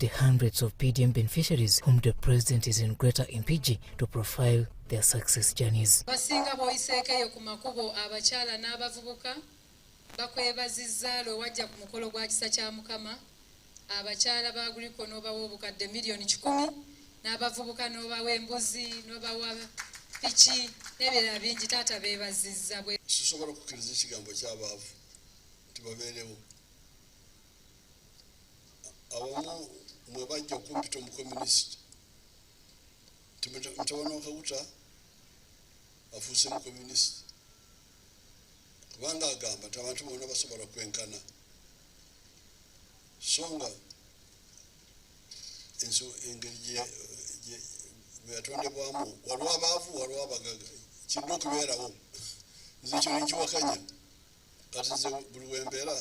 the hundreds of PDM beneficiaries whom the president is in Greater Mpigi to profile their success journeys. Basinga boyiseekeyo ku makubo abakyala n'abavubuka bakwebazizza lwe wajja ku mukolo gwa kisa kya Mukama. Abakyala ba Guliko n'obawa obukadde miliyoni 10 n'abavubuka n'obawa embuzi n'obawa piki n'ebirala bingi. Taata beebazizza bwe. Sisobola kukkiriza ekigambo ky'abaavu nti babeerewo. Abamu mwe bajja okumpita omukomunisiti mutabani wa Kawuta afuuse mukomunisiti kubanga agamba nti abantu bonna basobola kwenkana so nga engeri gye yatondebwamu waliwo abaavu waliwo abagaga kirina okubeerawo nze ekyo nenkiwakanya kati nze buli wembeera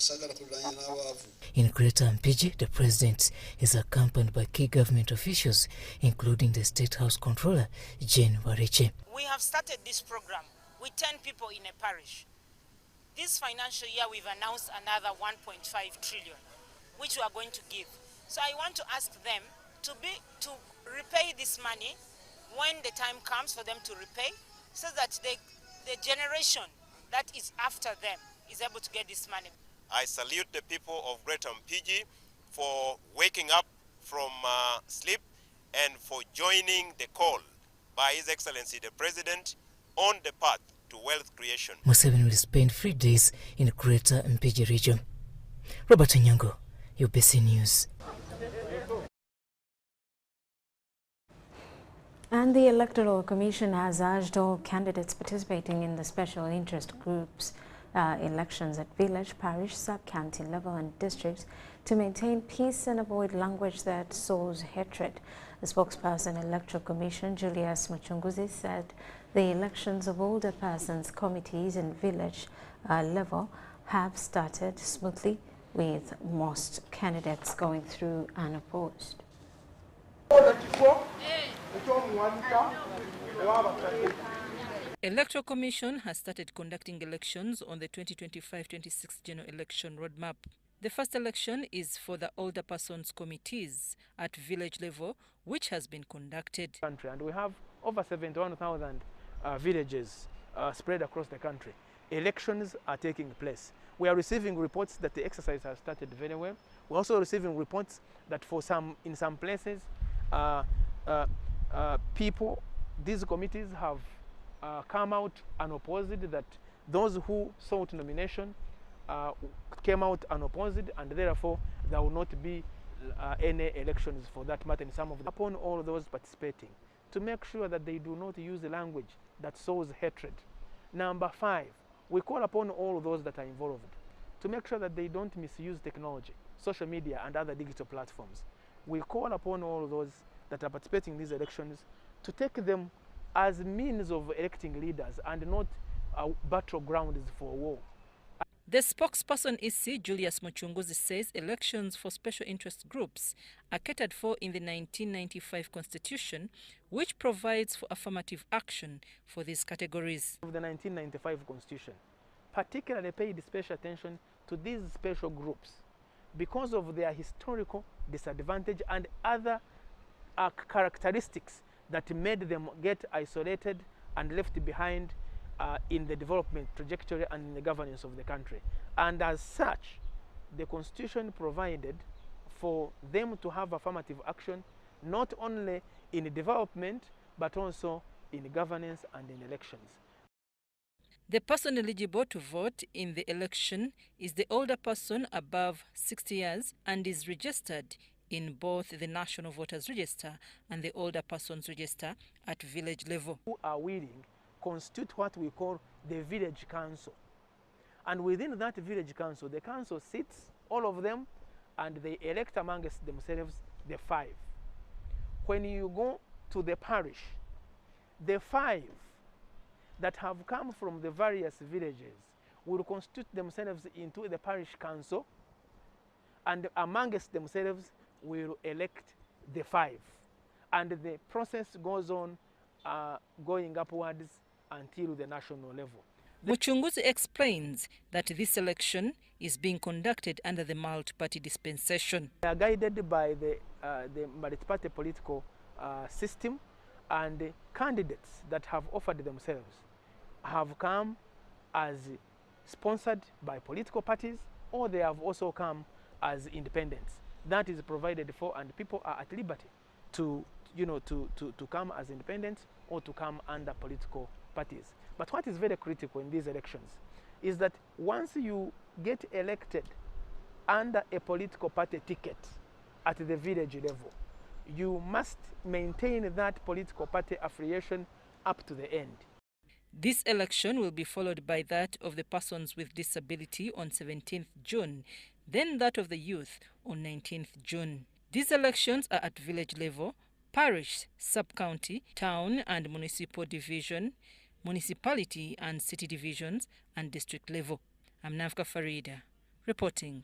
saagala kuliranya n'abaavu. In Greater Mpigi, the president is accompanied by key government officials, including the State House Controller, Jane Wareche. We have started this program with 10 people in a parish. This financial year, we've announced another 1.5 trillion, which we are going to give. So I want to ask them to repay this money when the time comes for them to repay, so that the generation that is after them is able to get this money. I salute the people of Greater Mpigi for waking up from sleep and for joining the call by His Excellency the President on the path to wealth creation. Museveni will spend 3 days in the Greater Mpigi region. Robert Onyango, UBC News. And the Electoral Commission has urged all candidates participating in the special interest groups elections at village, parish, sub-county level and districts to maintain peace and avoid language that sows hatred. The spokesperson Electoral Commission, Julius Muchunguzi, said the elections of older persons committees in village level have started smoothly, with most candidates going through unopposed. Electoral Commission has started conducting elections on the 2025-26 general election roadmap. The first election is for the older persons committees at village level, which has been conducted. And we have over 71,000 villages spread across the country. Elections are taking place. We are receiving reports that the exercise has started very well. We're also receiving reports that in some places, these committees have come out unopposed, that those who sought nomination came out unopposed, and therefore there will not be any elections for that matter in some of them. Upon all those participating, to make sure that they do not use the language that sows hatred. Number 5, we call upon all those that are involved to make sure that they don't misuse technology, social media and other digital platforms. We call upon all those that are participating in these elections to take them as means of electing leaders and not battlegrounds for war. The spokesperson EC Julius Muchunguzi says elections for special interest groups are catered for in the 1995 Constitution, which provides for affirmative action for these categories. The 1995 Constitution particularly paid special attention to these special groups because of their historical disadvantage and other characteristics that made them get isolated and left behind in the development trajectory and in the governance of the country. And as such, the Constitution provided for them to have affirmative action not only in development but also in governance and in elections. The person eligible to vote in the election is the older person above 60 years and is registered in both the National Voters Register and the Older Persons Register at village level. Who are willing constitute what we call the village council. And within that village council, the council sits, all of them, and they elect amongst themselves the 5. When you go to the parish, the 5 that have come from the various villages will constitute themselves into the parish council, and amongst themselves will elect the 5. And the process goes on going upwards until the national level. Muchunguzi explains that this election is being conducted under the multi-party dispensation. They are guided by the multi-party political system, and the candidates that have offered themselves have come as sponsored by political parties, or they have also come as independents. That is provided for, and people are at liberty to come as independents or to come under political parties. But what is very critical in these elections is that once you get elected under a political party ticket at the village level, you must maintain that political party affiliation up to the end. This election will be followed by that of the persons with disability on 17th June, then that of the youth on 19th June. These elections are at village level, parish, sub-county, town and municipal division, municipality and city divisions, and district level. I'm Navka Farida, reporting.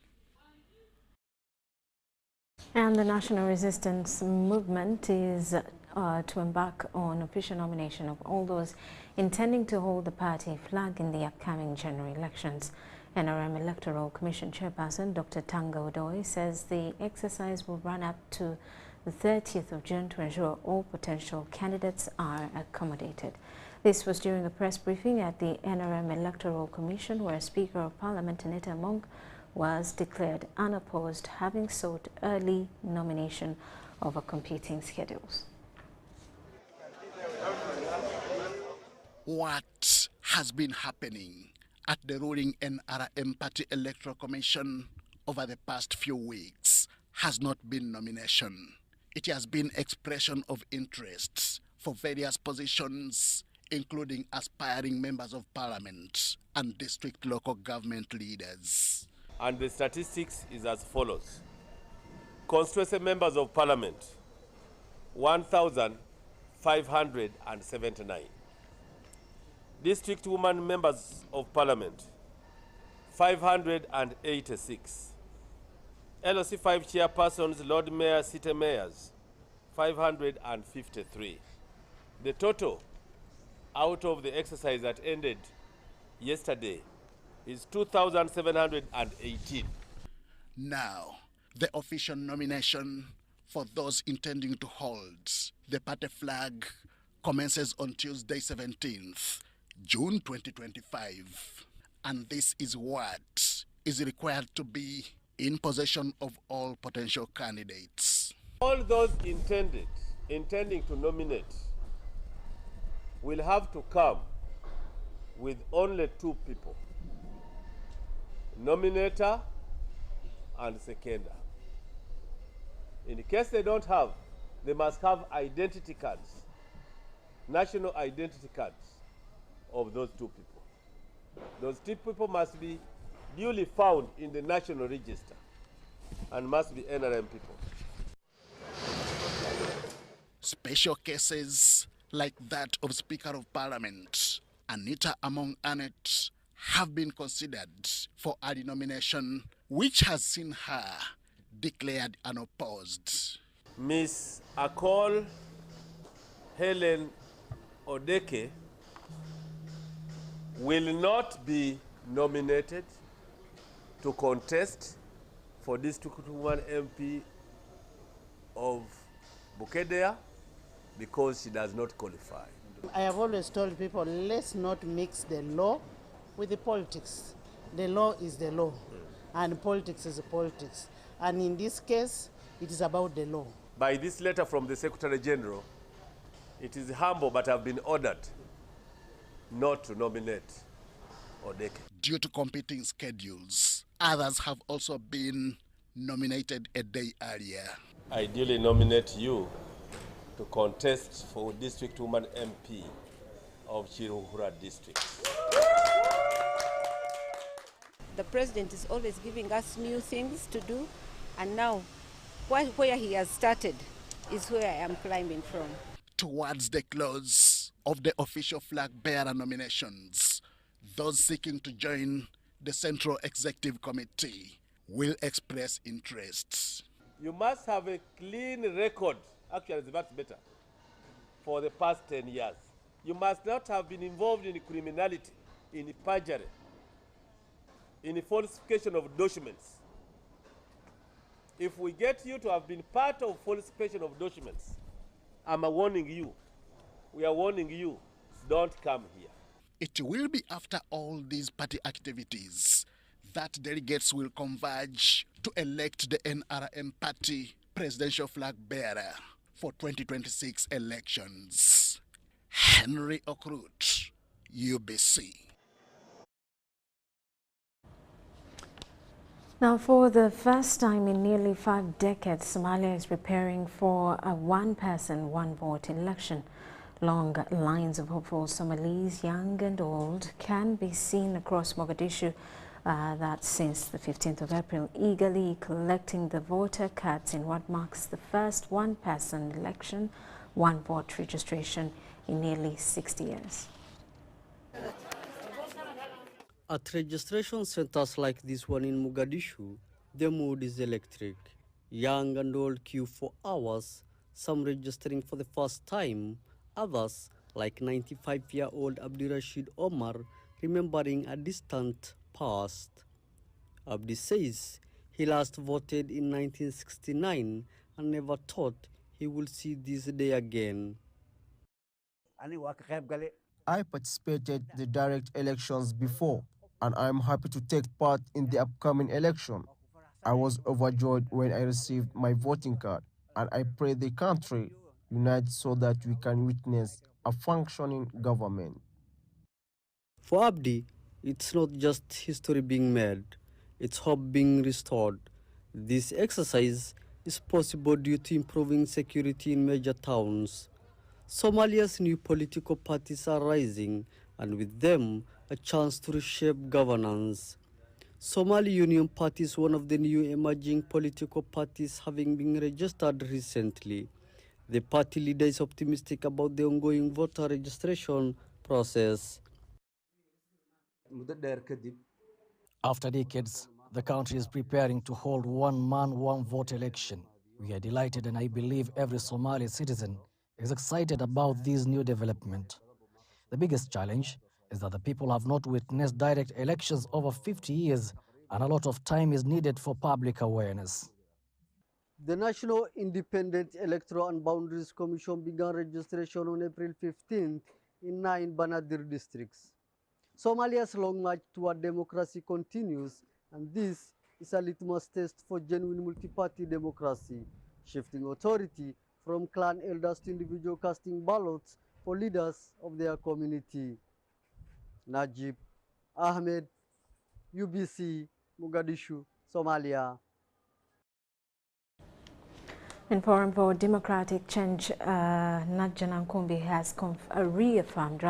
And the National Resistance Movement is to embark on official nomination of all those intending to hold the party flag in the upcoming general elections. NRM Electoral Commission Chairperson Dr. Tanga Odoi says the exercise will run up to the 30th of June to ensure all potential candidates are accommodated. This was during a press briefing at the NRM Electoral Commission, where Speaker of Parliament Anita Among was declared unopposed, having sought early nomination over competing schedules. What has been happening at the ruling NRM Party Electoral Commission over the past few weeks has not been nomination. It has been expression of interest for various positions, including aspiring members of parliament and district local government leaders. And the statistics is as follows. Constituency members of parliament, 1,579. District women members of parliament, 586. LOC 5 chairpersons, Lord Mayor, City Mayors, 553. The total out of the exercise that ended yesterday is 2,718. Now, the official nomination for those intending to hold the party flag commences on Tuesday 17th, June 2025. And this is what is required to be in possession of all potential candidates. All those intending to nominate will have to come with only two people, nominator and seconder. In case they don't have, they must have identity cards, national identity cards of those two people. Those two people must be duly found in the national register and must be NRM people. Special cases like that of Speaker of Parliament Anita Among Annette have been considered for early nomination, which has seen her declared unopposed. Miss Akol Helen Odeke will not be nominated to contest for District 1 MP of Bukedea because she does not qualify. I have always told people, let's not mix the law with the politics. The law is the law, and politics is politics. And in this case, it is about the law. By this letter from the Secretary General, it is humble, but I've been ordered not to nominate Odeke. Due to competing schedules, others have also been nominated a day earlier. I duly nominate you to contest for District Woman MP of Chiruhura District. The president is always giving us new things to do, and now where he has started is where I am climbing from. Towards the close of the official flag bearer nominations, those seeking to join the Central Executive Committee will express interest. You must have a clean record, actually it's much better, for the past 10 years. You must not have been involved in criminality in perjury, in falsification of documents. If we get you to have been part of falsification of documents, I'm warning you. We are warning you, don't come here. It will be after all these party activities that delegates will converge to elect the NRM party presidential flag bearer for 2026 elections. Henry Okrut, UBC. Now, for the first time in nearly 5 decades, Somalia is preparing for a one-person, one-vote election. Long lines of hopeful Somalis, young and old, can be seen across Mogadishu that since the 15th of April, eagerly collecting the voter cards in what marks the first one-person election, one-vote registration in nearly 60 years. At registration centers like this one in Mogadishu, the mood is electric. Young and old queue for hours, some registering for the first time, others, like 95-year-old Abdirashid Omar, remembering a distant past. Abdi says he last voted in 1969 and never thought he would see this day again. I participated in the direct elections before, and I am happy to take part in the upcoming election. I was overjoyed when I received my voting card, and I pray the country unites so that we can witness a functioning government. For Abdi, it's not just history being made, it's hope being restored. This exercise is possible due to improving security in major towns. Somalia's new political parties are rising, and with them, a chance to reshape governance. Somali Union Party is one of the new emerging political parties having been registered recently. The party leader is optimistic about the ongoing voter registration process. After decades, the country is preparing to hold one-man, one-vote election. We are delighted, and I believe every Somali citizen is excited about this new development. The biggest challenge is that the people have not witnessed direct elections over 50 years, and a lot of time is needed for public awareness. The National Independent Electoral and Boundaries Commission began registration on April 15th in 9 Banadir districts. Somalia's long march toward democracy continues, and this is a litmus test for genuine multi-party democracy, shifting authority from clan elders to individual casting ballots for leaders of their community. Najib Ahmed, UBC, Mogadishu, Somalia. In Forum for Democratic Change, Najib Nkumbi has reaffirmed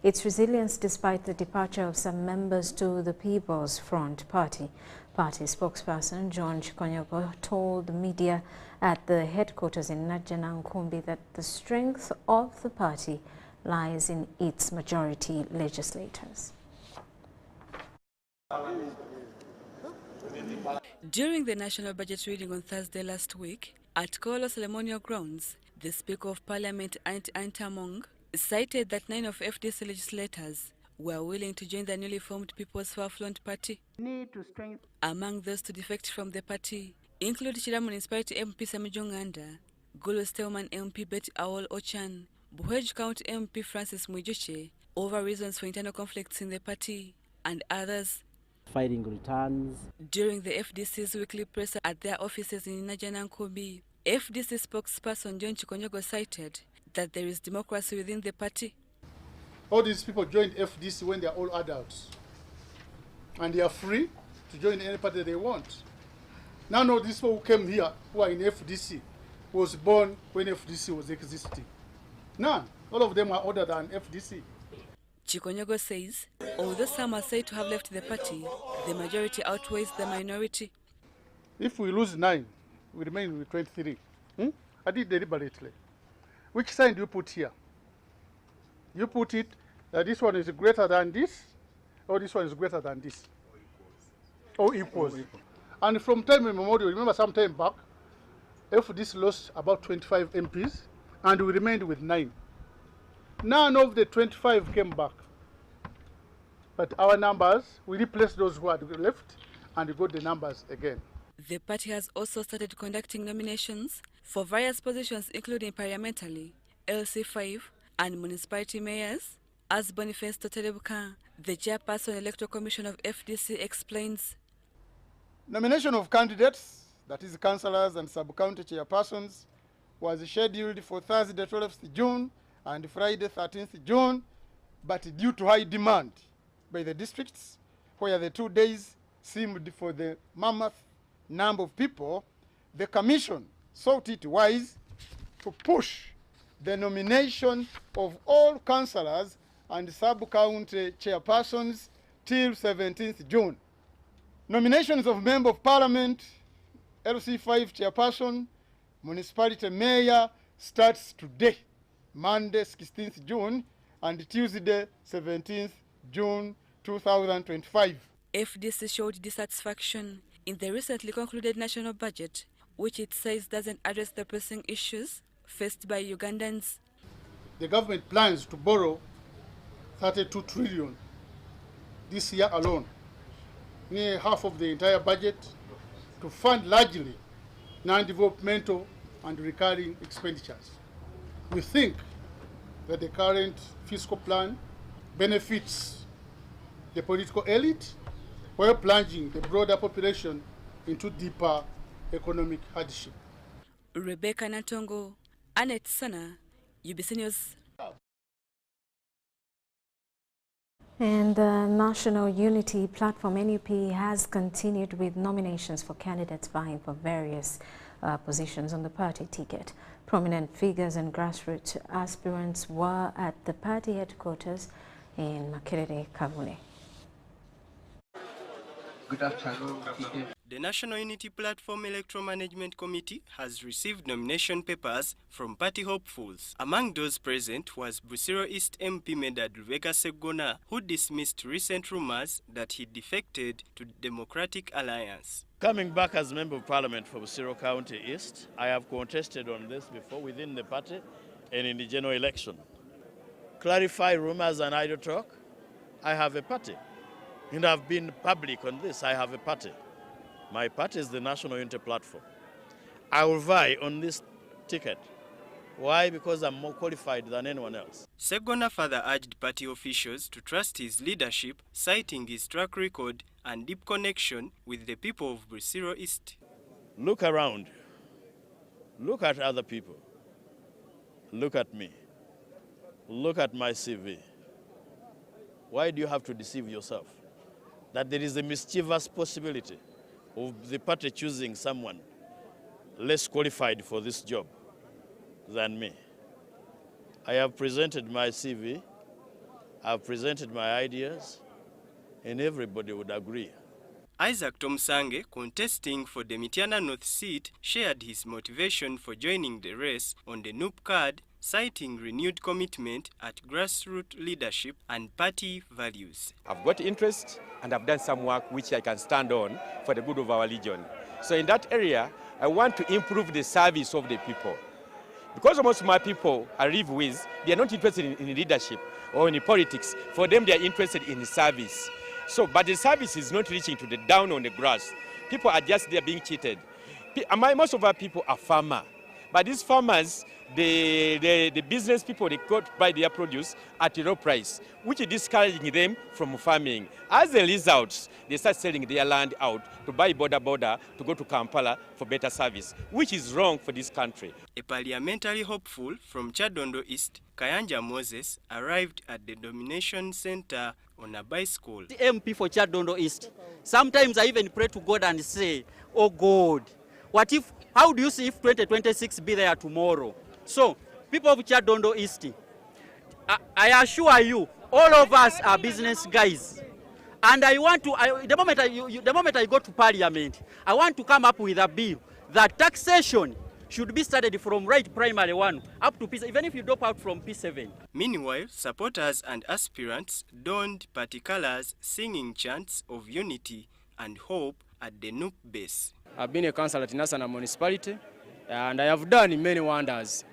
its resilience despite the departure of some members to the People's Front Party. Party spokesperson John Chikonyogo told the media at the headquarters in Najib Nkumbi that the strength of the party lies in its majority legislators. During the national budget reading on Thursday last week, at Kolo ceremonial grounds, the Speaker of Parliament, Antamong, cited that 9 of FDC legislators were willing to join the newly formed People's Front Party. Among those to defect from the party include Chiramu Municipality MP Samijonganda, Gulu Stelman MP Bet Awol Ochan, Buhej County MP Francis Mwijuche, over reasons for internal conflicts in the party, and others. Fighting returns. During the FDC's weekly press at their offices in Najib Nkumbi, FDC spokesperson John Chikonyogo cited that there is democracy within the party. All these people joined FDC when they are all adults, and they are free to join any party they want. None of these people who came here who are in FDC was born when FDC was existing. None. All of them are older than FDC. Chikonyogo says, although some are said to have left the party, the majority outweighs the minority. If we lose 9, we remain with 23. I did deliberately. Which sign do you put here? You put it that this one is greater than this, or this one is greater than this, or equals. And from time immemorial, remember some time back, FDC lost about 25 MPs, and we remained with 9. None of the 25 came back. But our numbers, we replaced those who had left and we got the numbers again. The party has also started conducting nominations for various positions including parliamentary, LC5 and municipality mayors. As Boniface Totelebuka, the chairperson Electoral Commission of FDC, explains. Nomination of candidates, that is councillors and sub-county chairpersons, was scheduled for Thursday 12th June and Friday 13th June, but due to high demand by the districts, where the 2 days seemed for the mammoth number of people, the commission thought it wise to push the nomination of all councillors and sub-county chairpersons till 17th June. Nominations of Member of Parliament, LC5 chairperson, municipality mayor starts today, Monday 16th June, and Tuesday 17th June 2025. FDC showed dissatisfaction in the recently concluded national budget, which it says doesn't address the pressing issues faced by Ugandans. The government plans to borrow 32 trillion this year alone, near half of the entire budget, to fund largely non-developmental and recurring expenditures. We think that the current fiscal plan benefits the political elite while plunging the broader population into deeper economic hardship. Rebecca Natongo, Annette Sana, UBC News. And the National Unity Platform, NUP, has continued with nominations for candidates vying for various positions on the party ticket. Prominent figures and grassroots aspirants were at the party headquarters in Makerere, Kavune. Good afternoon. The National Unity Platform Electoral Management Committee has received nomination papers from party hopefuls. Among those present was Busiro East MP Medad Rebecca Segona, who dismissed recent rumors that he defected to Democratic Alliance. Coming back as Member of Parliament for Busiro County East, I have contested on this before within the party and in the general election. Clarify rumors and idle talk. I have a party. And I've been public on this. I have a party. My party is the National Unity Platform. I will vie on this ticket. Why? Because I'm more qualified than anyone else. Segona further urged party officials to trust his leadership, citing his track record and deep connection with the people of Busiro East. Look around. Look at other people. Look at me. Look at my CV. Why do you have to deceive yourself? That there is a mischievous possibility of the party choosing someone less qualified for this job than me. I have presented my CV, I have presented my ideas, and everybody would agree. Isaac Tomsange, contesting for the Mityana North seat, shared his motivation for joining the race on the NUP card, citing renewed commitment at grassroots leadership and party values. I've got interest and I've done some work which I can stand on for the good of our region. So in that area, I want to improve the service of the people. Because most of my people I live with, they are not interested in leadership or in politics. For them, they are interested in service. So, but the service is not reaching to the down on the grass. People are just there being cheated. Most of our people are farmers. But these farmers, the business people, they got to buy their produce at a low price, which is discouraging them from farming. As a result, they start selling their land out to buy border to go to Kampala for better service, which is wrong for this country. A parliamentary hopeful from Chadondo East, Kayanja Moses, arrived at the nomination center on a bicycle. The MP for Chadondo East. Sometimes I even pray to God and say, oh God, how do you see if 2026 be there tomorrow? So, people of Chadondo East, I assure you, all of us are business guys. And I want to, the moment I go to Parliament, I want to come up with a bill that taxation should be started from right primary 1 up to P7, even if you drop out from P7. Meanwhile, supporters and aspirants donned party colors, singing chants of unity and hope at the NUP base. I've been a councillor at Nasana municipality and I have done many wonders.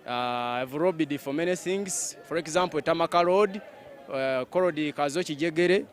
I've lobbied for many things. For example, Tamaka Road, Korodi Kazochi Jegere.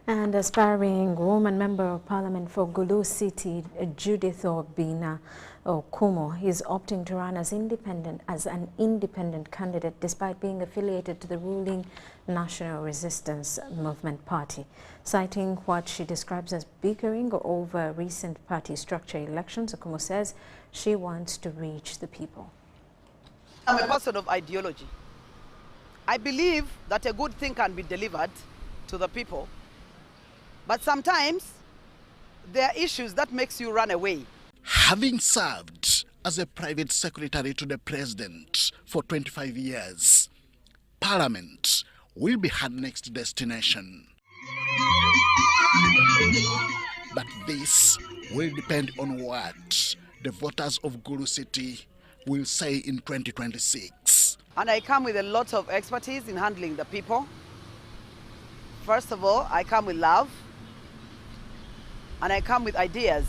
And aspiring woman member of parliament for Gulu City, Judith Obina Okumo, is opting to run as an independent candidate despite being affiliated to the ruling National Resistance Movement Party. Citing what she describes as bickering over recent party structure elections, Okumo says she wants to reach the people. I'm a person of ideology. I believe that a good thing can be delivered to the people. But sometimes there are issues that makes you run away. Having served as a private secretary to the president for 25 years, Parliament will be her next destination. But this will depend on what the voters of Gulu City will say in 2026. And I come with a lot of expertise in handling the people. First of all, I come with love. And I come with ideas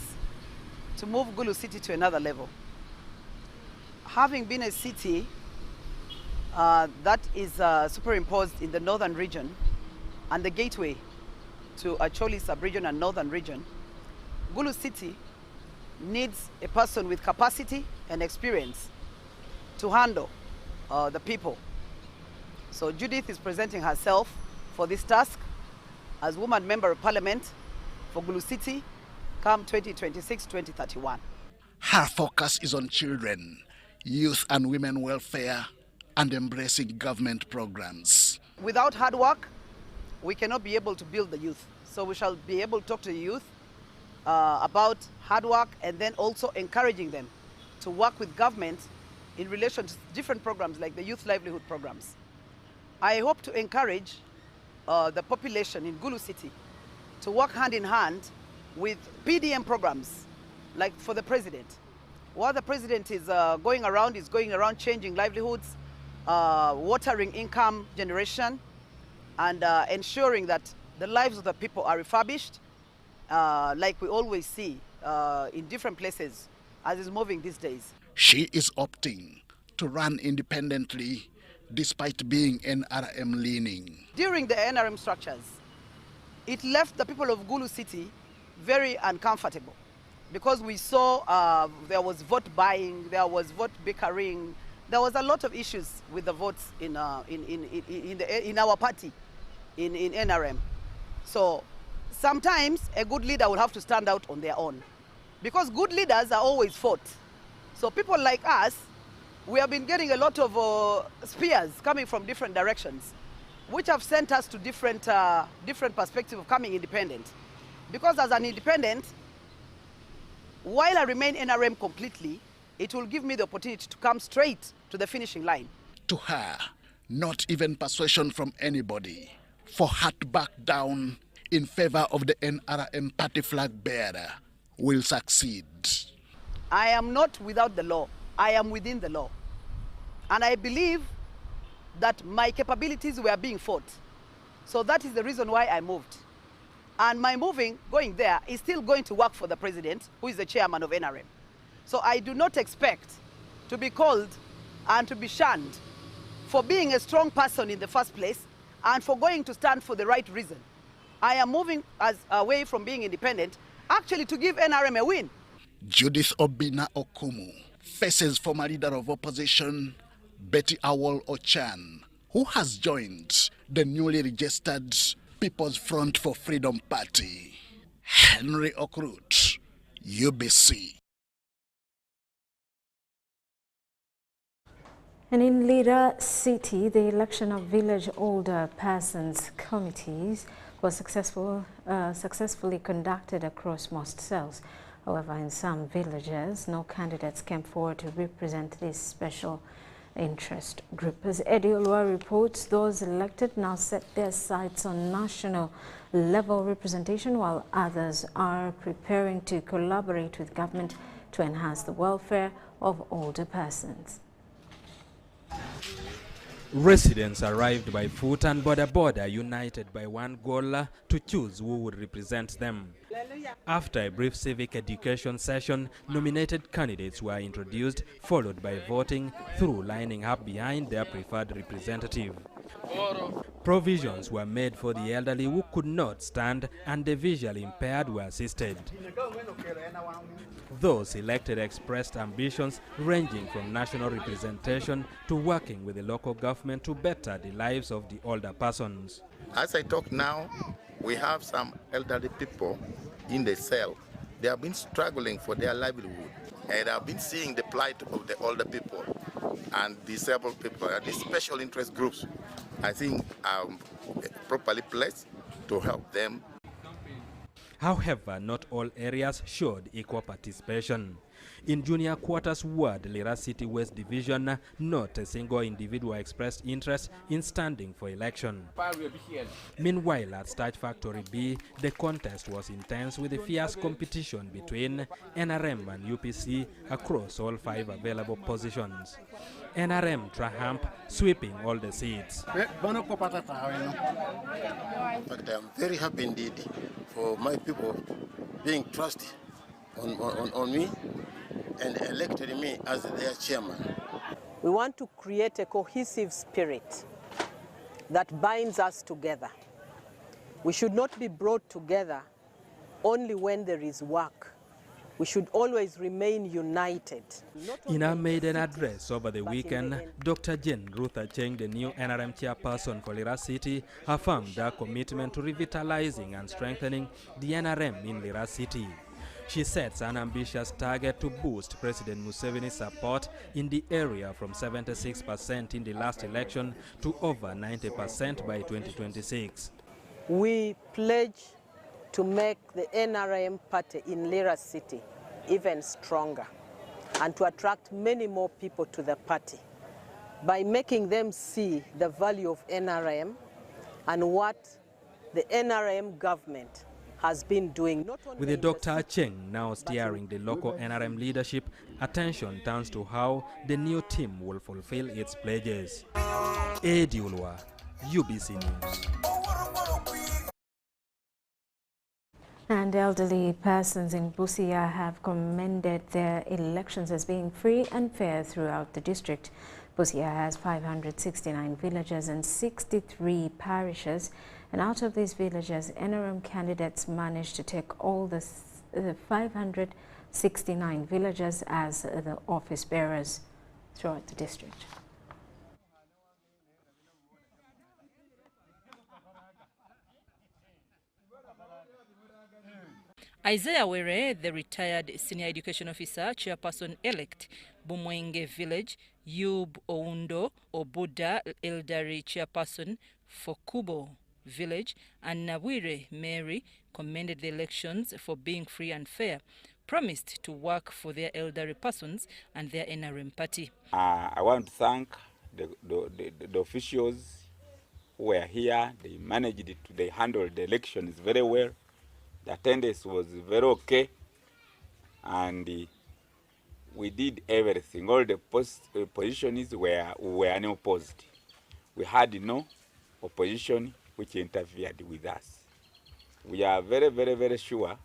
to move Gulu City to another level. Having been a city that is superimposed in the northern region and the gateway to Acholi sub-region and northern region, Gulu City needs a person with capacity and experience to handle the people. So Judith is presenting herself for this task as woman member of parliament for Gulu City come 2026-2031. Her focus is on children, youth and women welfare, and embracing government programs. Without hard work, we cannot be able to build the youth. So we shall be able to talk to the youth about hard work and then also encouraging them to work with government in relation to different programs like the youth livelihood programs. I hope to encourage the population in Gulu City to work hand in hand with PDM programs, like for the president. What the president is going around changing livelihoods, watering income generation, and ensuring that the lives of the people are refurbished, like we always see in different places as is moving these days. She is opting to run independently despite being NRM leaning. During the NRM structures, it left the people of Gulu City very uncomfortable because we saw there was vote buying, there was vote bickering, there was a lot of issues with the votes in our party, in NRM. So sometimes a good leader will have to stand out on their own because good leaders are always fought. So people like us, we have been getting a lot of spears coming from different directions, which have sent us to different perspectives of coming independent. Because as an independent, while I remain NRM completely, it will give me the opportunity to come straight to the finishing line. To her, not even persuasion from anybody for her to back down in favor of the NRM party flag bearer will succeed. I am not without the law. I am within the law. And I believe that my capabilities were being fought. So that is the reason why I moved. And my going there, is still going to work for the president, who is the chairman of NRM. So I do not expect to be called and to be shunned for being a strong person in the first place and for going to stand for the right reason. I am moving away from being independent, actually to give NRM a win. Judith Obina Okumu faces former leader of opposition, Betty Awol Ochan, who has joined the newly registered People's Front for Freedom Party. Henry Okrut, UBC. And in Lira City, the election of village older persons committees was successfully conducted across most cells. However, in some villages, no candidates came forward to represent this special interest group. As Eddie Olua reports, those elected now set their sights on national level representation, while others are preparing to collaborate with government to enhance the welfare of older persons. Residents arrived by foot and border united by one goal to choose who would represent them. After a brief civic education session, nominated candidates were introduced, followed by voting through lining up behind their preferred representative. Provisions were made for the elderly who could not stand, and the visually impaired were assisted. Those elected expressed ambitions ranging from national representation to working with the local government to better the lives of the older persons. As I talk now, we have some elderly people in the cell. They have been struggling for their livelihood, and I've been seeing the plight of the older people and disabled people and these special interest groups. I think I'm properly placed to help them. However, not all areas showed equal participation. In Junior Quarters Ward, Lira City West Division, not a single individual expressed interest in standing for election. Meanwhile, at Starch Factory B, the contest was intense with a fierce competition between NRM and UPC across all 5 available positions. NRM triumph, sweeping all the seats. In fact, I am very happy indeed for my people being trusted on me and elected me as their chairman. We want to create a cohesive spirit that binds us together. We should not be brought together only when there is work. We should always remain united. In her maiden address over the weekend, Dr. Jane Ruth Acheng, the new NRM chairperson for Lira City, affirmed her commitment to revitalizing and strengthening the NRM in Lira City. She sets an ambitious target to boost President Museveni's support in the area from 76% in the last election to over 90% by 2026. We pledge to make the NRM party in Lira City even stronger and to attract many more people to the party by making them see the value of NRM and what the NRM government has been doing. With the Dr. Cheng now steering the local NRM leadership, attention turns to how the new team will fulfill its pledges. Eddie Ulwa, UBC News. And elderly persons in Busia have commended their elections as being free and fair throughout the district. Busia has 569 villages and 63 parishes, and out of these villages, NRM candidates managed to take all the 569 villages as the office bearers throughout the district. Isaiah Were, the retired senior education officer, chairperson-elect, Bumwenge Village, Yub Oundo Obuda, elderly chairperson for Kubo Village, and Nawire Mary commended the elections for being free and fair, promised to work for their elderly persons and their NRM party. I want to thank the officials who were here. They managed it, they handled the elections very well. The attendance was very okay, and we did everything. All the positions were unopposed. We had no opposition which interfered with us. We are very, very, very sure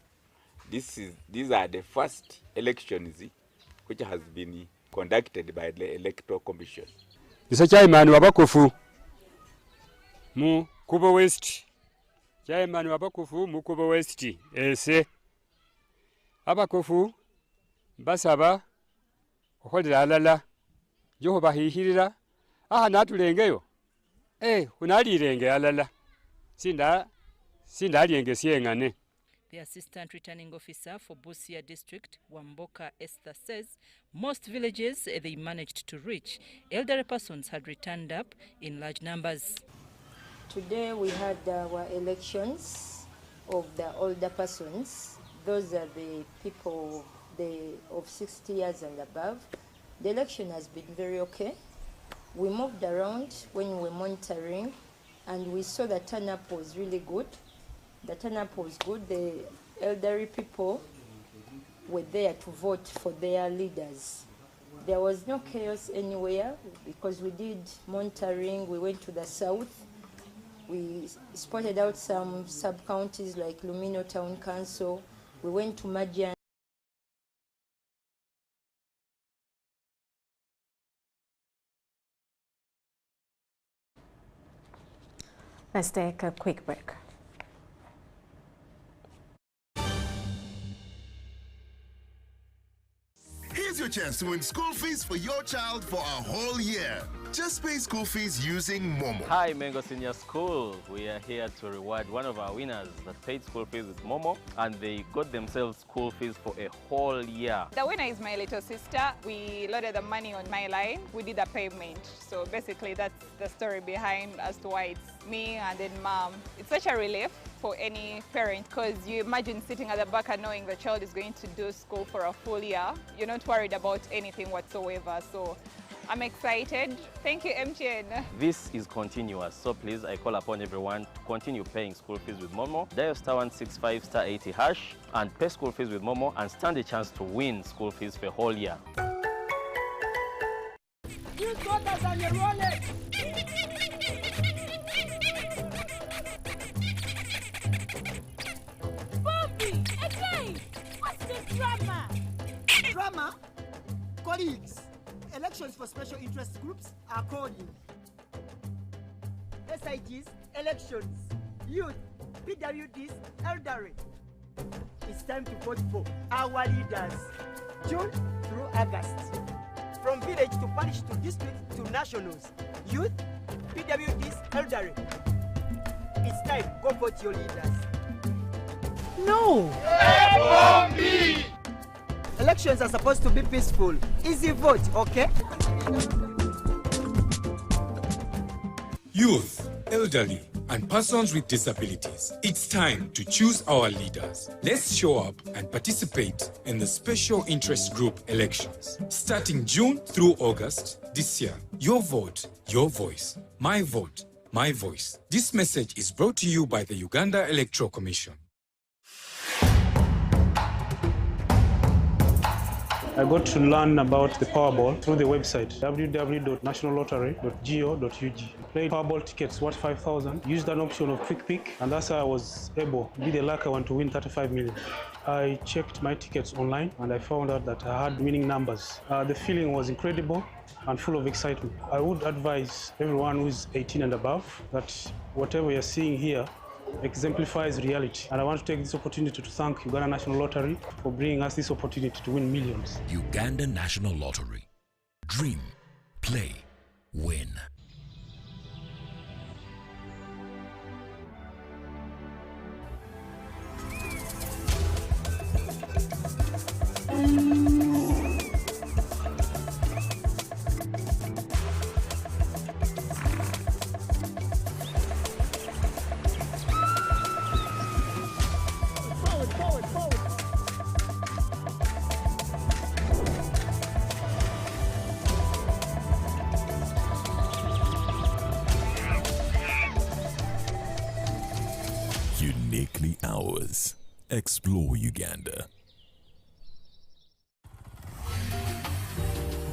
these are the first elections which has been conducted by the Electoral Commission. Mr. Chairman Wabakufu mu Kubo West. Chairman Wabakufu mu Kubo West ese abakufu basaba okholera alala joho bahihirira aha natulengeyo unalirenge alala sinda alienge siengane. The Assistant Returning Officer for Busia District, Wamboka Esther, says most villages they managed to reach, elderly persons had returned up in large numbers. Today we had our elections of the older persons. Those are the people of 60 years and above. The election has been very okay. We moved around when we were monitoring, and we saw the turn-up was really good. The turn-up was good. The elderly people were there to vote for their leaders. There was no chaos anywhere because we did monitoring. We went to the south. We spotted out some sub-counties like Lumino Town Council. We went to Majian. Let's take a quick break. Here's your chance to win school fees for your child for a whole year. Just pay school fees using Momo. Hi, Mengo Senior School. We are here to reward one of our winners that paid school fees with Momo, and they got themselves school fees for a whole year. The winner is my little sister. We loaded the money on my line. We did a payment. So basically that's the story behind as to why it's me and then mom. It's such a relief for any parent because you imagine sitting at the back and knowing the child is going to do school for a full year. You're not worried about anything whatsoever. So I'm excited. Thank you, MTN. This is continuous, so please, I call upon everyone to continue paying school fees with Momo. Dial *165 *80 hash and pay school fees with Momo and stand a chance to win school fees for a whole year. Bobby, again! What's the drama? Drama? Colleagues, elections for special interest groups are calling. SIGs, elections, youth, PWDs, elderly. It's time to vote for our leaders, June through August. From village to parish to district to nationals, youth, PWDs, elderly. It's time, go vote your leaders. No! FOB! Elections are supposed to be peaceful. Easy vote, okay? Youth, elderly, and persons with disabilities. It's time to choose our leaders. Let's show up and participate in the special interest group elections. Starting June through August this year. Your vote, your voice. My vote, my voice. This message is brought to you by the Uganda Electoral Commission. I got to learn about the Powerball through the website www.nationallottery.go.ug. Played Powerball tickets worth 5,000, used an option of Quick Pick, and that's how I was able to be the lucky one to win 35 million. I checked my tickets online and I found out that I had winning numbers. The feeling was incredible and full of excitement. I would advise everyone who is 18 and above that whatever you're seeing here exemplifies reality. And I want to take this opportunity to thank Uganda National Lottery for bringing us this opportunity to win millions. Uganda National Lottery. Dream, play, win. Uniquely ours. Explore Uganda.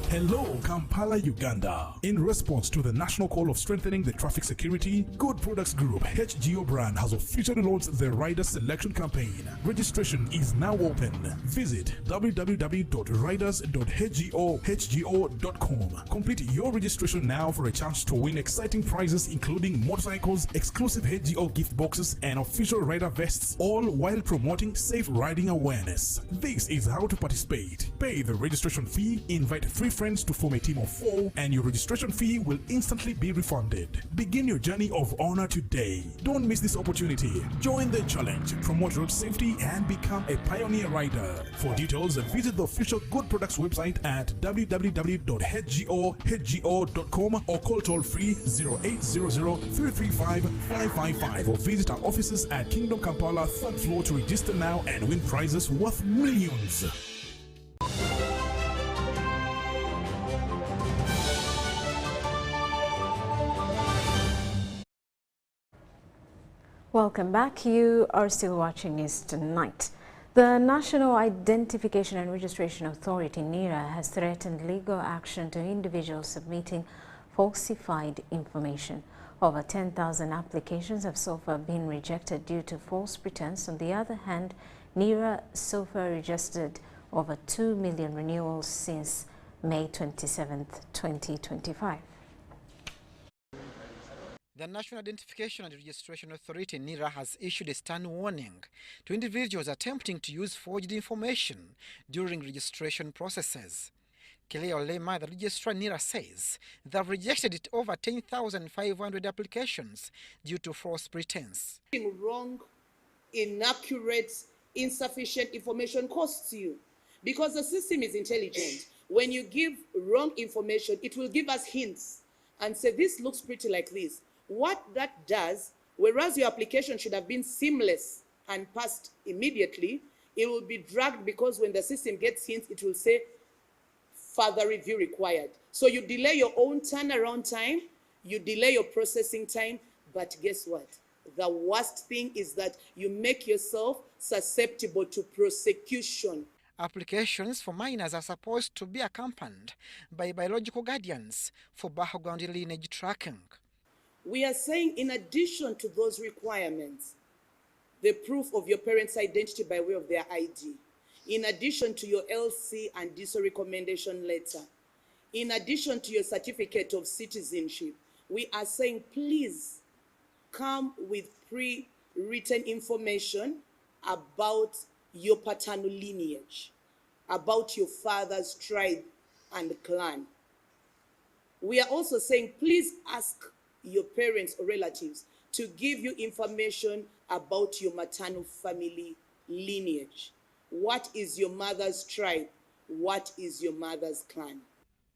Hello, Kampala, Uganda. In response to the national call of strengthening the traffic security, Good Products Group HGO brand has officially launched the Rider Selection Campaign. Registration is now open. Visit www.riders.hgo.com. Complete your registration now for a chance to win exciting prizes including motorcycles, exclusive HGO gift boxes, and official rider vests, all while promoting safe riding awareness. This is how to participate. Pay the registration fee, invite 3 friends to form a team of 4, and your registration fee will instantly be refunded. Begin your journey of honor today. Don't miss this opportunity. Join the challenge, promote road safety, and become a pioneer rider. For details, visit the official Good Products website at www.hgo.com or call toll-free 0800-335-555 or visit our offices at Kingdom Kampala 3rd floor to register now and win prizes worth millions. Welcome back. You are still watching East Tonight. The National Identification and Registration Authority, NIRA, has threatened legal action to individuals submitting falsified information. Over 10,000 applications have so far been rejected due to false pretense. On the other hand, NIRA so far registered over 2 million renewals since May 27, 2025. The National Identification and Registration Authority, NIRA, has issued a stern warning to individuals attempting to use forged information during registration processes. Kileo Lema, the registrar NIRA, says they have rejected over 10,500 applications due to false pretense. Wrong, inaccurate, insufficient information costs you because the system is intelligent. When you give wrong information, it will give us hints and say, this looks pretty like this. What that does, whereas your application should have been seamless and passed immediately, it will be dragged because when the system gets hints, it will say further review required. So you delay your own turnaround time, you delay your processing time, but guess what? The worst thing is that you make yourself susceptible to prosecution. Applications for minors are supposed to be accompanied by biological guardians for background lineage tracking. We are saying in addition to those requirements, the proof of your parents' identity by way of their ID, in addition to your LC and DSO recommendation letter, in addition to your certificate of citizenship, we are saying please come with pre-written information about your paternal lineage, about your father's tribe and clan. We are also saying please ask your parents or relatives to give you information about your maternal family lineage. What is your mother's tribe? What is your mother's clan?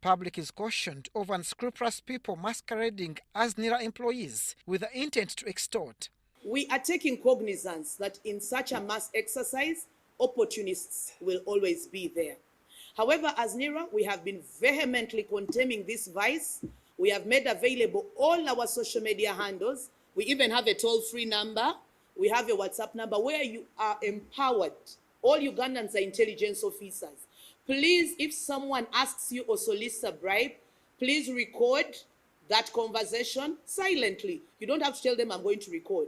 Public is cautioned over unscrupulous people masquerading as NIRA employees with the intent to extort. We are taking cognizance that in such a mass exercise, opportunists will always be there. However, as NIRA, we have been vehemently condemning this vice. We have made available all our social media handles. We even have a toll-free number. We have a WhatsApp number where you are empowered. All Ugandans are intelligence officers. Please, if someone asks you or solicits a bribe, please record that conversation silently. You don't have to tell them I'm going to record.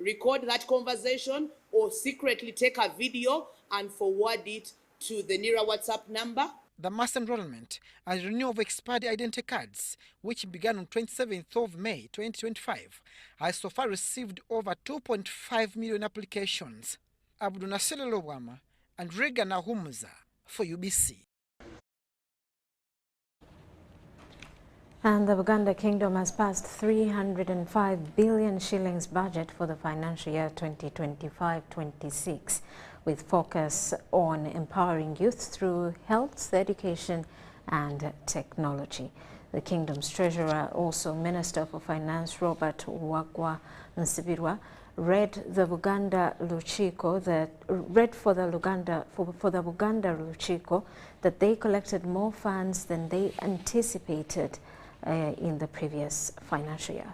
Record that conversation or secretly take a video and forward it to the NIRA WhatsApp number. The mass enrollment and renewal of expired identity cards, which began on 27th of May 2025, has so far received over 2.5 million applications. Abdul Nasir Lobwama and Rhoda Ngonzi for UBC. And the Buganda Kingdom has passed 305 billion shillings budget for the financial year 2025-26, with focus on empowering youth through health, education and technology. The Kingdom's Treasurer, also Minister for Finance, Robert Wagwa Nsibirwa, read for the Buganda Luchiko that they collected more funds than they anticipated in the previous financial year.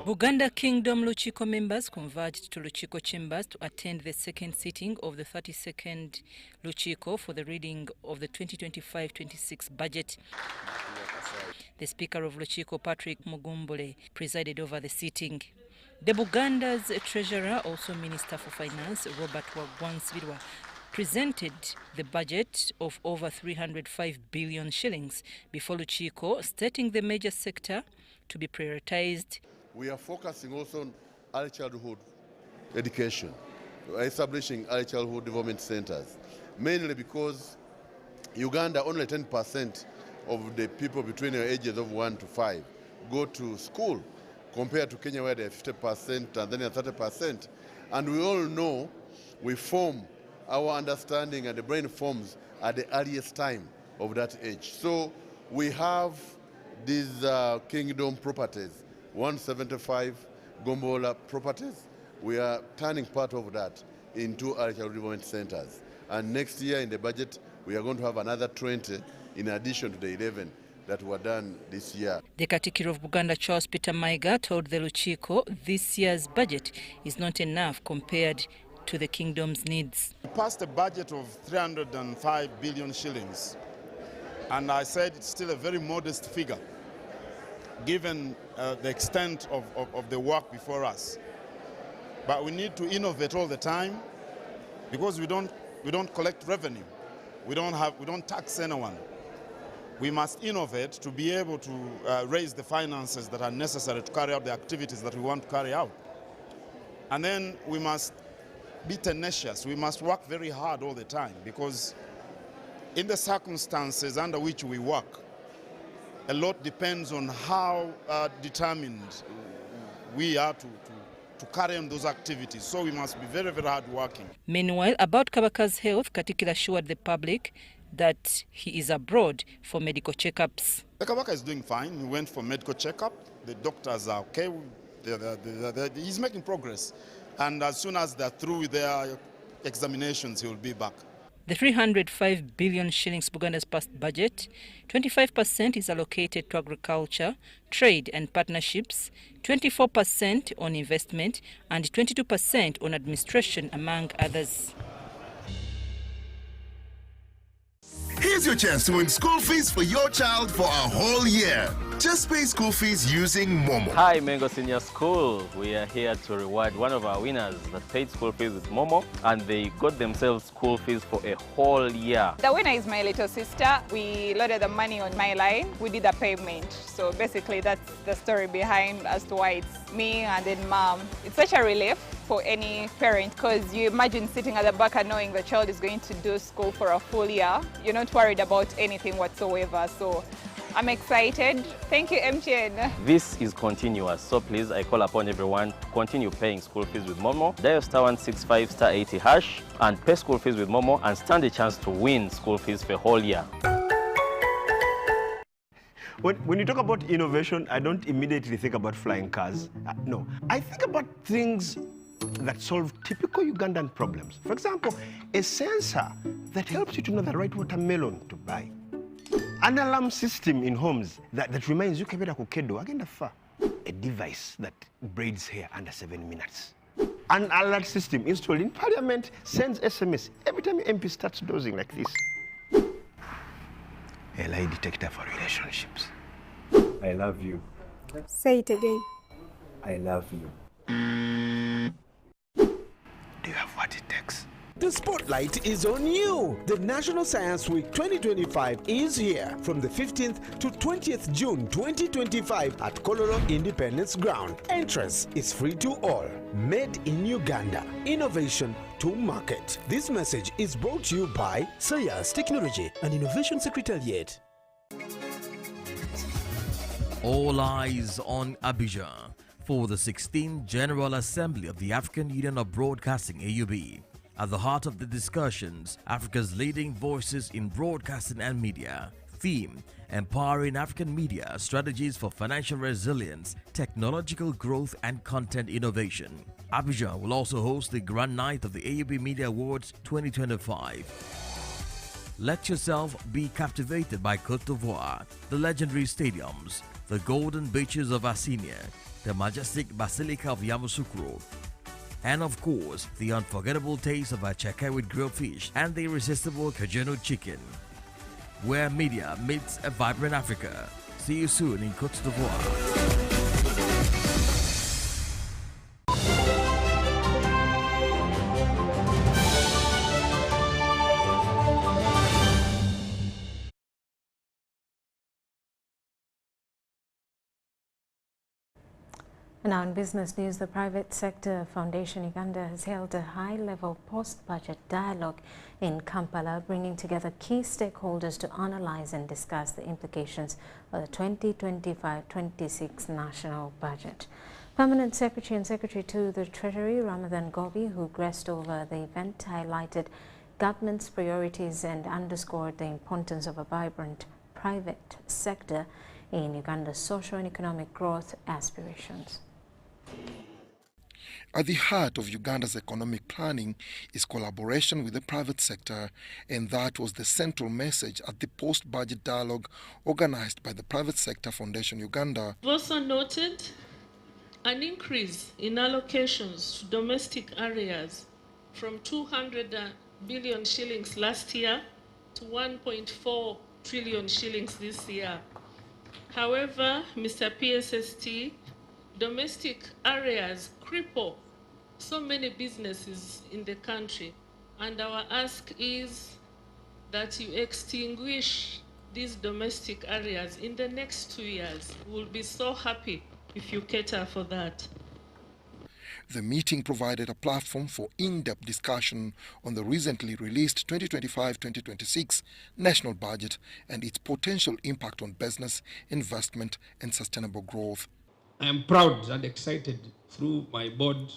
Buganda Kingdom Luchiko members converged to Luchiko chambers to attend the second sitting of the 32nd Luchiko for the reading of the 2025-26 budget. The Speaker of Luchiko, Patrick Mugumbule, presided over the sitting. The Buganda's Treasurer, also Minister for Finance, Robert Wagwa Nsibirwa, presented the budget of over 305 billion shillings before Luchiko, stating the major sector to be prioritized. We are focusing also on early childhood education, establishing early childhood development centers, mainly because Uganda, only 10% of the people between the ages of 1 to 5 go to school, compared to Kenya where they are 50%, Tanzania 30%. And we all know we form our understanding and the brain forms at the earliest time of that age. So we have these kingdom properties, 175 Gombola properties. We are turning part of that into early childhood development centers. And next year in the budget, we are going to have another 20 in addition to the 11 that were done this year. The Katikiro of Buganda, Charles Peter Maiga, told the Luchiko this year's budget is not enough compared to the kingdom's needs. We passed a budget of 305 billion shillings, and I said it's still a very modest figure, given the extent of the work before us. But we need to innovate all the time, because we don't collect revenue. We don't tax anyone. We must innovate to be able to raise the finances that are necessary to carry out the activities that we want to carry out. And then we must be tenacious. We must work very hard all the time, because in the circumstances under which we work, a lot depends on how determined we are to carry on those activities. So we must be very, very hard working. Meanwhile, about Kabaka's health, Katikila assured the public that he is abroad for medical checkups. The Kabaka is doing fine. He went for medical checkup. The doctors are okay. He's making progress. And as soon as they're through with their examinations, he will be back. The 305 billion shillings Buganda's past budget, 25% is allocated to agriculture, trade and partnerships, 24% on investment, and 22% on administration, among others. Here's your chance to win school fees for your child for a whole year. Just pay school fees using Momo. Hi, Mengo Senior School. We are here to reward one of our winners that paid school fees with Momo, and they got themselves school fees for a whole year. The winner is my little sister. We loaded the money on my line. We did a payment. So basically that's the story behind as to why it's me and then mom. It's such a relief for any parent, because you imagine sitting at the back and knowing the child is going to do school for a full year. You're not worried about anything whatsoever. So I'm excited. Thank you, MTN. This is continuous, so please, I call upon everyone to continue paying school fees with Momo. Dial *165 *80 hash and pay school fees with Momo and stand a chance to win school fees for a whole year. When you talk about innovation, I don't immediately think about flying cars. No, I think about things that solve typical Ugandan problems. For example, a sensor that helps you to know the right watermelon to buy. An alarm system in homes that reminds you kebera kukedo agenda fa. A device that braids hair under 7 minutes. An alert system installed in Parliament sends SMS every time your MP starts dozing like this. A lie detector for relationships. I love you. Say it again. I love you. Do you have what it takes? The spotlight is on you. The National Science Week 2025 is here from the 15th to 20th June 2025 at Kololo Independence Ground. Entrance is free to all. Made in Uganda. Innovation to market. This message is brought to you by Science, Technology and Innovation Secretariat. All eyes on Abidjan for the 16th General Assembly of the African Union of Broadcasting AUB. At the heart of the discussions, Africa's leading voices in broadcasting and media. Theme: Empowering African Media, Strategies for Financial Resilience, Technological Growth and Content Innovation. Abidjan will also host the Grand Night of the AUB Media Awards 2025. Let yourself be captivated by Côte d'Ivoire, the legendary stadiums, the golden beaches of Assinia, the majestic Basilica of Yamoussoukro, and of course, the unforgettable taste of achaka with grilled fish and the irresistible Kajeno chicken. Where media meets a vibrant Africa. See you soon in Côte d'Ivoire. Now in business news, the Private Sector Foundation Uganda has held a high-level post-budget dialogue in Kampala, bringing together key stakeholders to analyze and discuss the implications of the 2025-26 national budget. Permanent Secretary and Secretary to the Treasury, Ramadan Gobi, who graced over the event, highlighted government's priorities and underscored the importance of a vibrant private sector in Uganda's social and economic growth aspirations. At the heart of Uganda's economic planning is collaboration with the private sector, and that was the central message at the post-budget dialogue organized by the Private Sector Foundation Uganda. We've also noted an increase in allocations to domestic areas from 200 billion shillings last year to 1.4 trillion shillings this year. However, Mr. PSST, domestic areas cripple so many businesses in the country, and our ask is that you extinguish these domestic areas in the next 2 years. We'll be so happy if you cater for that. The meeting provided a platform for in-depth discussion on the recently released 2025-2026 national budget and its potential impact on business, investment and sustainable growth. I am proud and excited through my board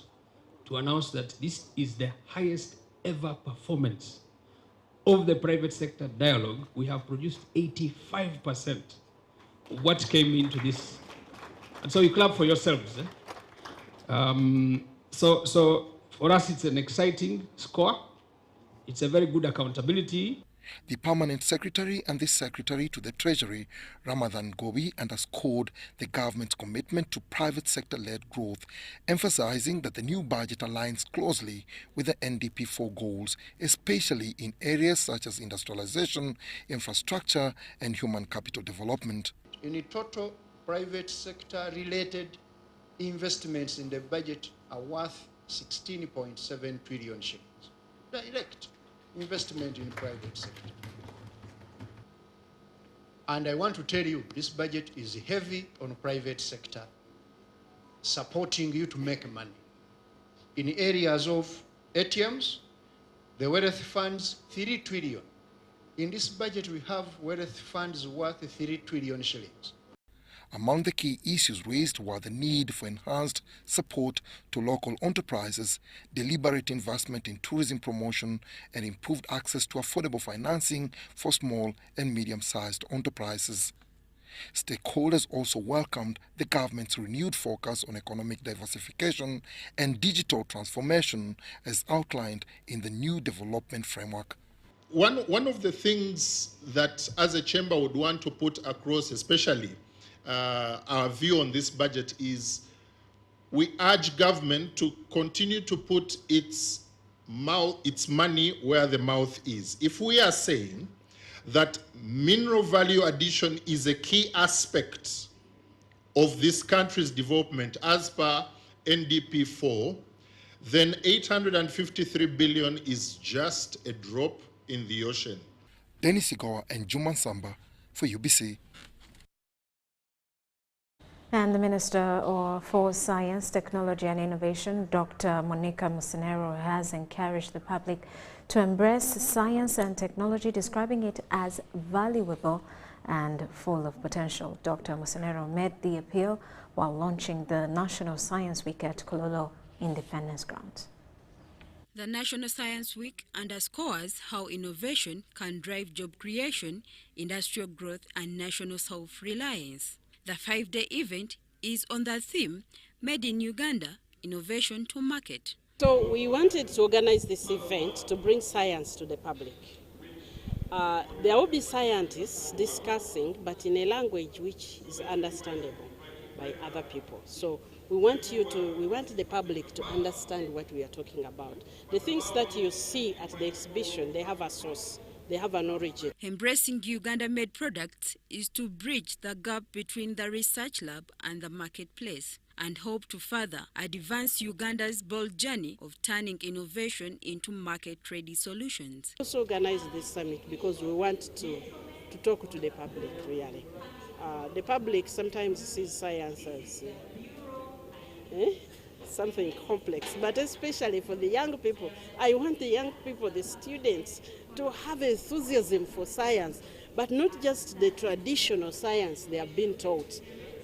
to announce that this is the highest ever performance of the private sector dialogue. We have produced 85% of what came into this. And so you clap for yourselves. So for us, it's an exciting score. It's a very good accountability. The Permanent Secretary and the Secretary to the Treasury, Ramadan Gobi, underscored the government's commitment to private sector-led growth, emphasizing that the new budget aligns closely with the NDP4 goals, especially in areas such as industrialization, infrastructure, and human capital development. In total, private sector-related investments in the budget are worth 16.7 trillion shillings. Direct investment in private sector. And I want to tell you, this budget is heavy on private sector, supporting you to make money. In areas of ATMs, the wealth funds, 3 trillion. In this budget, we have wealth funds worth 3 trillion shillings. Among the key issues raised were the need for enhanced support to local enterprises, deliberate investment in tourism promotion, and improved access to affordable financing for small and medium-sized enterprises. Stakeholders also welcomed the government's renewed focus on economic diversification and digital transformation as outlined in the new development framework. One of the things that as a chamber would want to put across, especially our view on this budget, is we urge government to continue to put its money where the mouth is. If we are saying that mineral value addition is a key aspect of this country's development as per NDP4, then 853 billion is just a drop in the ocean. Dennis Igoa and Juman Samba for UBC. And the Minister for Science, Technology and Innovation, Dr. Monica Musenero, has encouraged the public to embrace science and technology, describing it as valuable and full of potential. Dr. Musenero made the appeal while launching the National Science Week at Kololo Independence Grounds. The National Science Week underscores how innovation can drive job creation, industrial growth and national self-reliance. The 5-day event is on the theme, Made in Uganda, Innovation to Market. So we wanted to organize this event to bring science to the public. There will be scientists discussing, but in a language which is understandable by other people. So we want the public to understand what we are talking about. The things that you see at the exhibition, they have a source. They have an origin. Embracing Uganda-made products is to bridge the gap between the research lab and the marketplace and hope to further advance Uganda's bold journey of turning innovation into market-ready solutions. We also organized this summit because we want to talk to the public, really. The public sometimes sees science as something complex, but especially for the young people. I want the young people, the students, to have enthusiasm for science, but not just the traditional science they have been taught,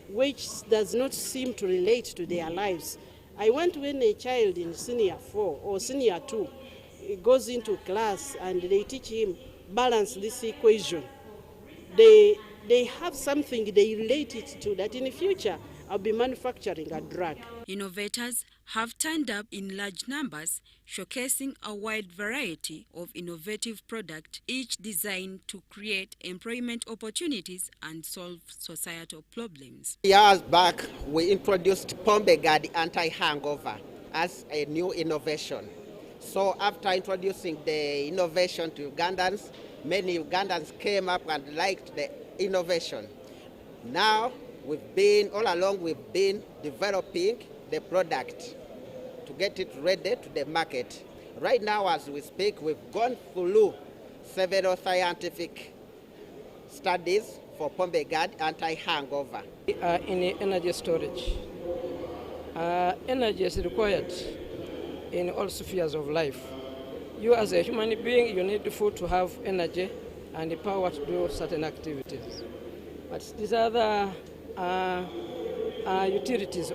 which does not seem to relate to their lives. I want when a child in senior 4 or senior 2 goes into class and they teach him balance this equation, they have something they relate it to, that in the future I'll be manufacturing a drug. Innovators have turned up in large numbers, showcasing a wide variety of innovative products, each designed to create employment opportunities and solve societal problems. Years back, we introduced Pombe Guard anti-hangover as a new innovation. So after introducing the innovation to Ugandans, many Ugandans came up and liked the innovation. Now, all along we've been developing the product to get it ready to the market. Right now, as we speak, we've gone through several scientific studies for Pombe Guard anti-hangover. In energy storage. Energy is required in all spheres of life. You as a human being, you need food to have energy and the power to do certain activities. But these other utilities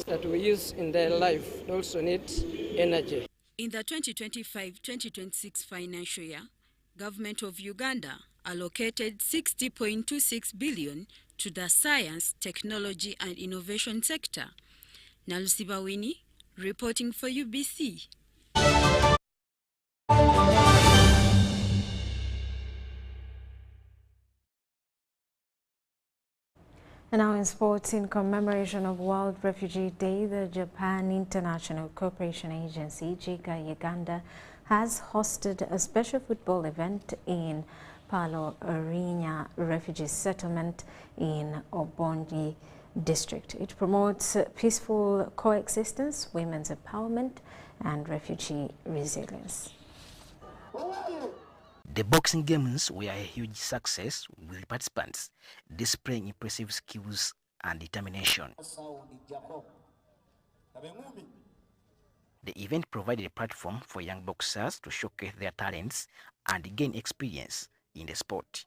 that we use in their life also need energy. In the 2025-2026 financial year, Government of Uganda allocated 60.26 billion to the science, technology and innovation sector. Nalusiba Winnie, reporting for UBC. And now in sports, in commemoration of World Refugee Day, the Japan International Cooperation Agency, JICA Uganda, has hosted a special football event in Palo Arinya Refugee Settlement in Obongi District. It promotes peaceful coexistence, women's empowerment, and refugee resilience. The boxing games were a huge success, with participants displaying impressive skills and determination. The event provided a platform for young boxers to showcase their talents and gain experience in the sport.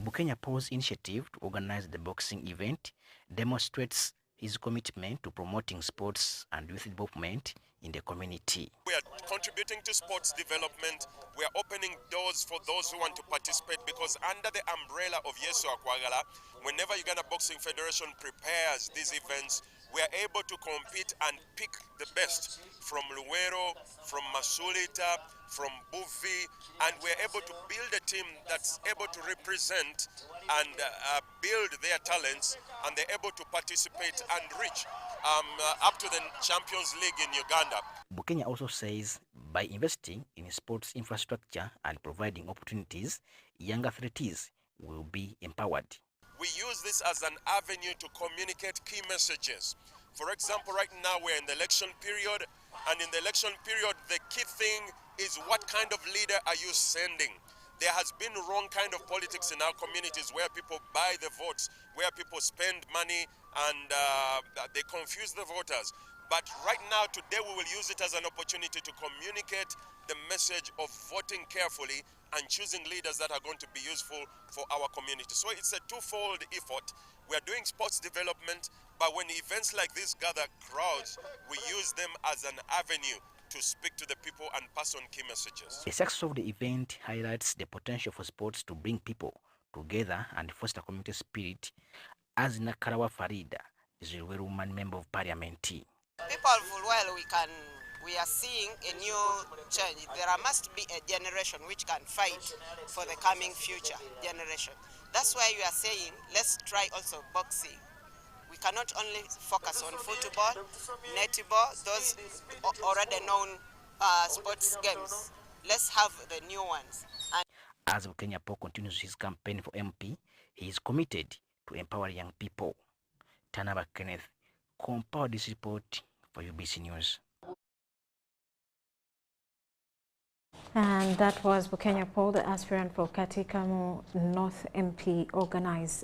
Bukenya Paul's initiative to organize the boxing event demonstrates his commitment to promoting sports and youth development in the community. We are contributing to sports development. We are opening doors for those who want to participate, because under the umbrella of Yesu Akwagala, whenever Uganda Boxing Federation prepares these events, we are able to compete and pick the best from Luwero, from Masulita, from Buvi, and we're able to build a team that's able to represent and build their talents, and they're able to participate and reach up to the Champions League in Uganda. Bukenya also says by investing in sports infrastructure and providing opportunities, young athletes will be empowered. We use this as an avenue to communicate key messages. For example, right now we're in the election period, and in the election period, the key thing is what kind of leader are you sending? There has been wrong kind of politics in our communities where people buy the votes, where people spend money and they confuse the voters. But right now, today, we will use it as an opportunity to communicate the message of voting carefully and choosing leaders that are going to be useful for our community. So it's a twofold effort. We are doing sports development, but when events like this gather crowds, we use them as an avenue to speak to the people and pass on key messages. The success of the event highlights the potential for sports to bring people together and foster community spirit, as Nakarawa Farida is a woman member of parliament. People well, we are seeing a new change. There must be a generation which can fight for the coming future generation. That's why we are saying, let's try also boxing. We cannot only focus on football, netball, those already known sports games. Let's have the new ones. As Kenya Paul continues his campaign for MP, he is committed to empower young people. Tanaba Kenneth, compiled this report for UBC News. And that was Bukenya Paul, the aspirant for Katikamo North MP,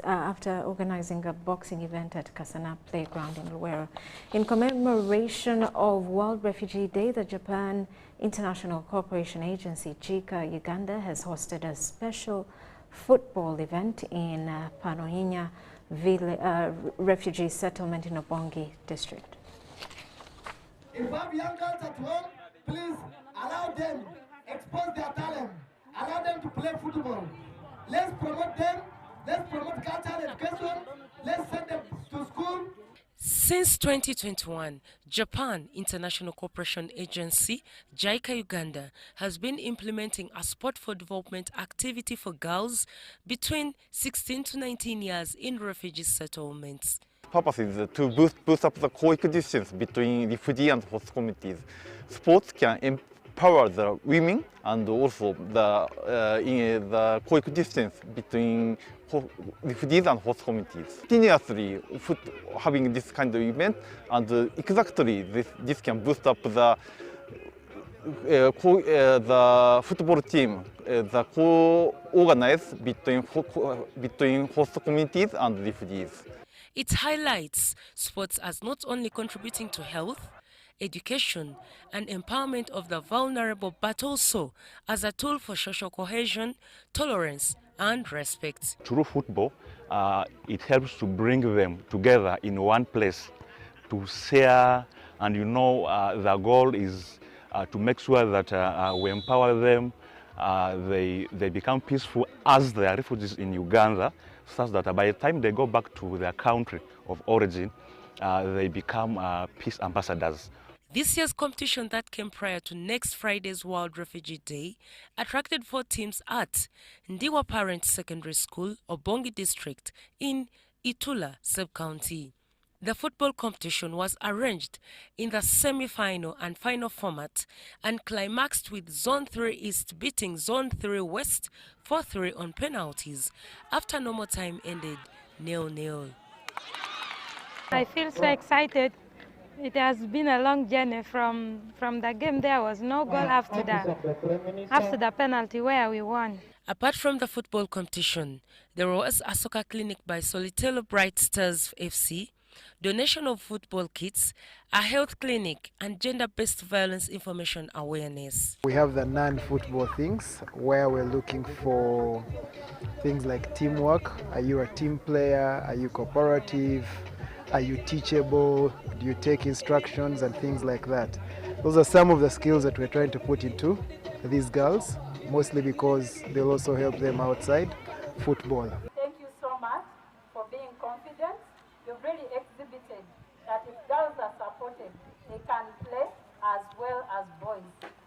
after organizing a boxing event at Kasana Playground in Luwero. In commemoration of World Refugee Day, the Japan International Cooperation Agency, JICA Uganda, has hosted a special football event in Panohinya Refugee Settlement in Obongi District. If you have young girls at home, please allow them, expose their talent, allow them to play football. Let's promote them, let's promote cultural education, let's send them to school. Since 2021, Japan International Cooperation Agency, JICA Uganda, has been implementing a sport for development activity for girls between 16 to 19 years in refugee settlements. purpose is to boost up the coexistence between refugee and host communities. Sports can empower the women and also the coexistence between refugees and host communities. Continuously having this kind of event, and exactly this can boost up the football team, the co-organized between host communities and refugees. It highlights sports as not only contributing to health, education and empowerment of the vulnerable, but also as a tool for social cohesion, tolerance and respect. Through football, it helps to bring them together in one place to share, and the goal is to make sure that we empower them, they become peaceful as they are refugees in Uganda, such that by the time they go back to their country of origin, they become peace ambassadors. This year's competition that came prior to next Friday's World Refugee Day attracted 4 teams at Ndiwa Parent Secondary School, Obongi District in Itula Sub-County. The football competition was arranged in the semi-final and final format and climaxed with Zone 3 East beating Zone 3 West 4-3 on penalties after normal time ended 0-0. I feel so excited. It has been a long journey from the game. There was no goal after the penalty where we won. Apart from the football competition, there was a soccer clinic by Solitello Bright Stars FC, donation of football kits, a health clinic, and gender-based violence information awareness. We have the non-football things where we're looking for things like teamwork. Are you a team player? Are you cooperative? Are you teachable? Do you take instructions and things like that? Those are some of the skills that we're trying to put into these girls, mostly because they'll also help them outside football. Thank you so much for being confident. You've really exhibited that if girls are supported, they can play as well as boys.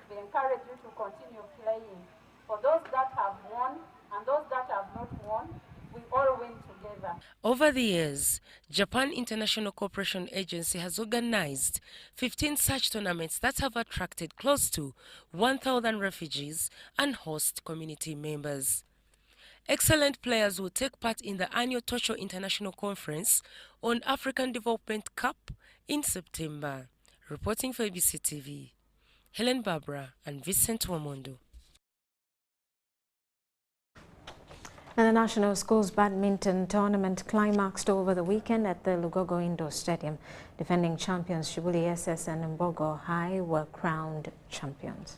We encourage you to continue playing. For those that have won and those that have not won, we all win together. Over the years, Japan International Cooperation Agency has organized 15 such tournaments that have attracted close to 1,000 refugees and host community members. Excellent players will take part in the annual Tokyo International Conference on African Development Cup in September. Reporting for ABC TV, Helen Barbara and Vincent Wamondo. And the National Schools Badminton Tournament climaxed over the weekend at the Lugogo Indoor Stadium. Defending champions Shibuli SS and Mbogo High were crowned champions.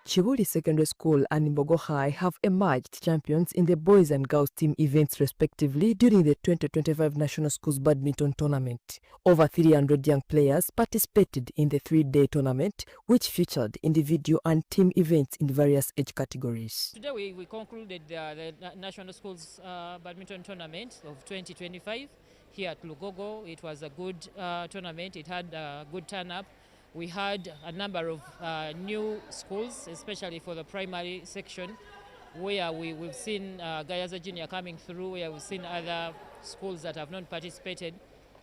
Chibuli Secondary School and Mbogo High have emerged champions in the boys and girls team events respectively during the 2025 National Schools Badminton Tournament. Over 300 young players participated in the 3-day tournament, which featured individual and team events in various age categories. Today we concluded the National Schools Badminton Tournament of 2025 here at Lugogo. It was a good tournament. It had a good turn-up. We had a number of new schools, especially for the primary section, where we've seen Gayaza Junior coming through, where we've seen other schools that have not participated.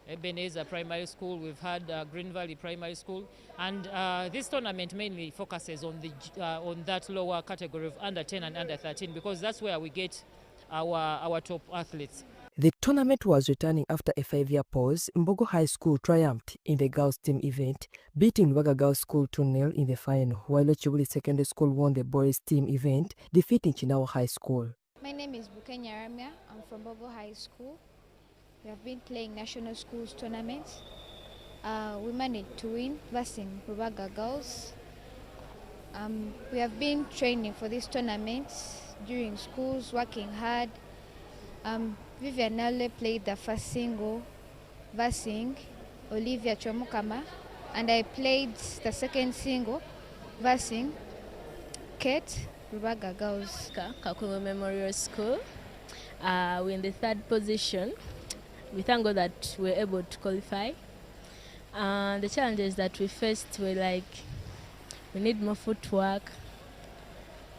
Ebenezer Primary School, we've had Green Valley Primary School, and this tournament mainly focuses on that lower category of under 10 and under 13, because that's where we get our top athletes. The tournament was returning after a 5-year pause. Mbogo High School triumphed in the girls' team event, beating Waga Girls School 2-0 in the final, while Chibuli Secondary School won the boys' team event, defeating Chinawa High School. My name is Bukenya Ramya. I'm from Mbogo High School. We have been playing national schools tournaments. We managed to win, versing Waga Girls. We have been training for these tournaments during schools, working hard. Vivian Nale played the first single, versing Olivia Chomukama, and I played the second single, versing Kate Rubaga Girls. Kakungu Memorial School. We're in the 3rd position. We thank God that we're able to qualify. The challenges that we faced were like, we need more footwork,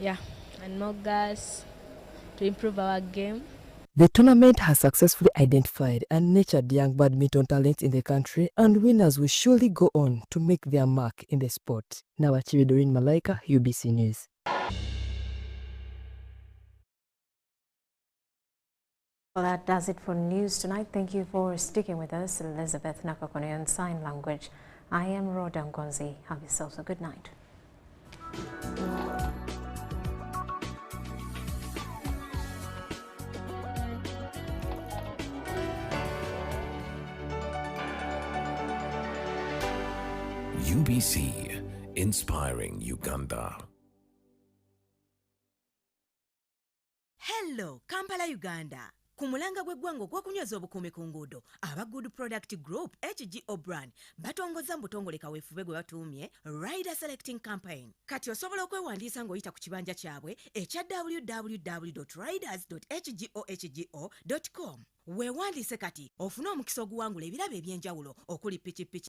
and more gas to improve our game. The tournament has successfully identified and nurtured young badminton talents in the country, and winners will surely go on to make their mark in the sport. Now, Doreen Malaika, UBC News. Well, that does it for news tonight. Thank you for sticking with us. Elizabeth Nakakone on sign language. I am Rhoda Ngonzi. Have yourselves a good night. UBC, inspiring Uganda. Hello, Kampala, Uganda. Kumulanga gw'eggwanga ogw'okunyweza obukuumi ku nguudo aba Good Product Group HGO brand batongoza mbutongole kaweefube gwe batuumye Rider Selecting Campaign. Kati osobola okwewandiisa ng'oyita ku kibanja kyabwe ekya www.riders.hgohgo.com. Weewandiise kati ofune omukisa oguwangula ebirabo eby'enjawulo okuli pikipiki